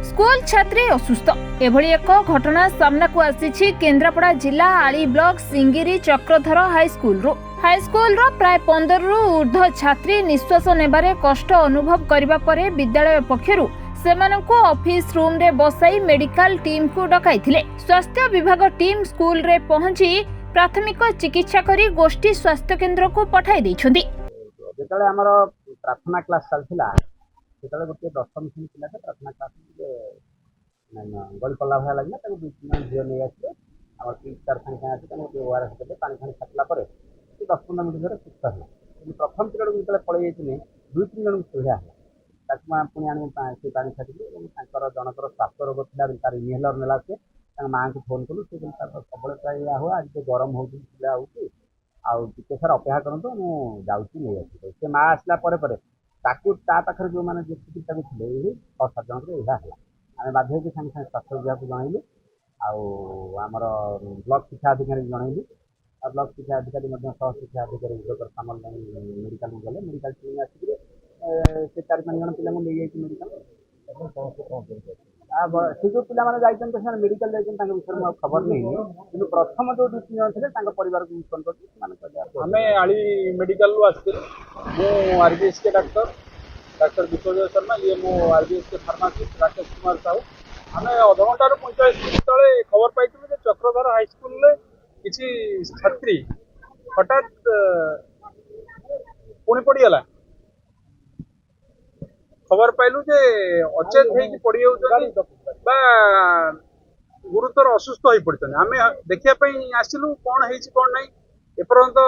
School छात्री असुस्थ एभली एक घटना सामना को आसी केन्द्रापड़ा जिला आली ब्लॉक सिंगिरी चक्रधर हाईस्कूल रो प्राय 15 रु ऊर्ध्व छात्री निश्वास नेबारे कष्ट अनुभव करबा परे विद्यालय पक्षरु सेमानंकु ऑफिस रूम रे बसाई मेडिकल टीम को डकाइथिले। स्वास्थ्य विभाग टीम स्कूल रे पहुंची प्राथमिक चिकित्सा करी गोष्ठी स्वास्थ्य केन्द्र को पठाई दैछन्ती। जेतले हमर प्रार्थना क्लास चलथिला सेतले गोटे 10वीं श्रेणी पिलाटे प्रार्थना क्लास गल कला भया लागला ताको 2-3 झियो नै आछे हमर 3-4 संख्या आछे ताको गोटे ओआरएस देले पानी खानी छाटला परे 10-15 मिनिट धरे सुस्थ होला। प्रथम पिरियड जेतले पळै जायथिले 2-3 जन सुविधा होला ताको पुणी आनी से पानी छाटिले एवं ताकर जनकर श्वास रोग थिला तार इनहेलर नेला से तार मां को फोन कलु से सबले प्राय या हो आज तो गरम होउची पिला होउची आउ टिके सर अपेक्षा करंतो मु जाउची नै आछि से मां आसला परे परे ताकू ता पाखर जो माने जे चिकित्सा थिले एही 6-7 जन रे एहा हला आमे बाध्य के संग संग स्वास्थ्य विभाग को जणाइलु आउ हमर ब्लॉक शिक्षा अधिकारी जणाइलु आ ब्लॉक शिक्षा अधिकारी मध्ये सह शिक्षा अधिकारी डॉक्टर सामल मेडिकल में गले मेडिकल टीम आछि से 4-5 जन पिला नै जाई मेडिकल से जो पिला माने जाइछन तो मेडिकल जाइछन तांके विषय में खबर नहीं किंतु प्रथम जो 2-3 जन थे तांके परिवार को फोन करछि माने कहले हमें आली मेडिकल लो आस्ते मु आरबीएस के डॉक्टर विश्वजय शर्मा ये मो आरबीएस के फार्मासिस्ट राकेश कुमार साहू हमें आधा घंटा 45 मिनिट तले खबर पाइथिलु जे चक्रधर हाई स्कूल ले किछि छात्री हठात पुणी पड़ी गला खबर पाइलु जे अचेत है कि पड़ी बा गुरुतर असुस्थ हो पड़ते आम देखा आसिलु कौन है कौन नहीं एपर्यंत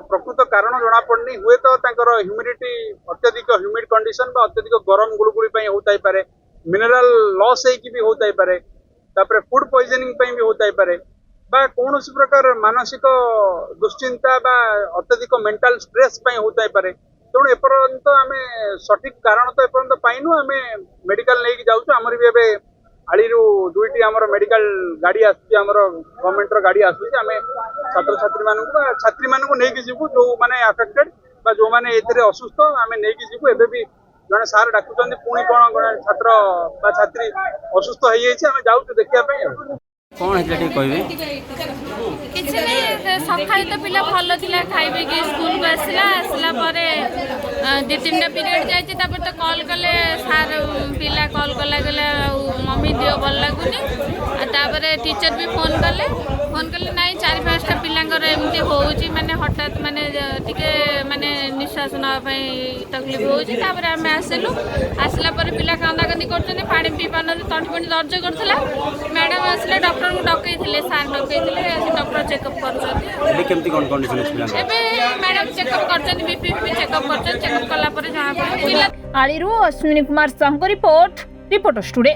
प्रकृत कारण जना पड़नी हुए तो ह्यूमिडिटी अत्यधिक ह्यूमिड कंडीशन बा अत्यधिक गरम गुलगुली होता है मिनरल लॉस भी होता है तापर फूड पॉइजनिंग भी होता है बा कौन प्रकार मानसिक दुश्चिंता बा अत्यधिक मेंटल स्ट्रेस होता है तेणु एपर्यंत आम सठिक कारण तो एपर्यंत पाइनु आम मेडिकल नहीं जाऊँ आमर भी एवं आली 2टी आमर मेडिकल गाड़ी आमर गवर्नमेंट गाड़ी आसूँ आम छात्र छात्री मानक छात्री मानक नहीं जीवु जो मैंने अफेक्टेड बा जो मैंने ए असुस्थ आम नहीं जीवु एबे भी जड़े सार डाकुन पुणी कौन छात्र बा छात्री असुस्थ हो जाए जाऊँ देखा कौन है कहबे किसी नहीं सकाळ तो पिला भल थिला खाइबे कि स्कूल को आसला परे 2-3टा पीरियड जाइए तापर तो कॉल कले सार पिला कॉल कला गले मम्मी दियो भल लागुनी तापर टीचर भी फोन कले नाई 4-5टा पिलांगर एमती होउची माने हठात माने टिके माने निश्वास ना पई तकलीफ होउची तापर हम आसला परे पिला कांदा कांदी करछने पानी पी पान तंटी दर्ज करथला मैडम आसले डॉक्टर को डकैथिले सार डकैथिले डॉक्टर चेकअप करछथि केमती कोन कंडीशन अछि एबे मैडम चेकअप करछन बीपी चेकअप करछन चेकअप कला परे जाना पड़े आलीरू अश्विनी कुमार साहू रिपोर्टर स्टूडियो।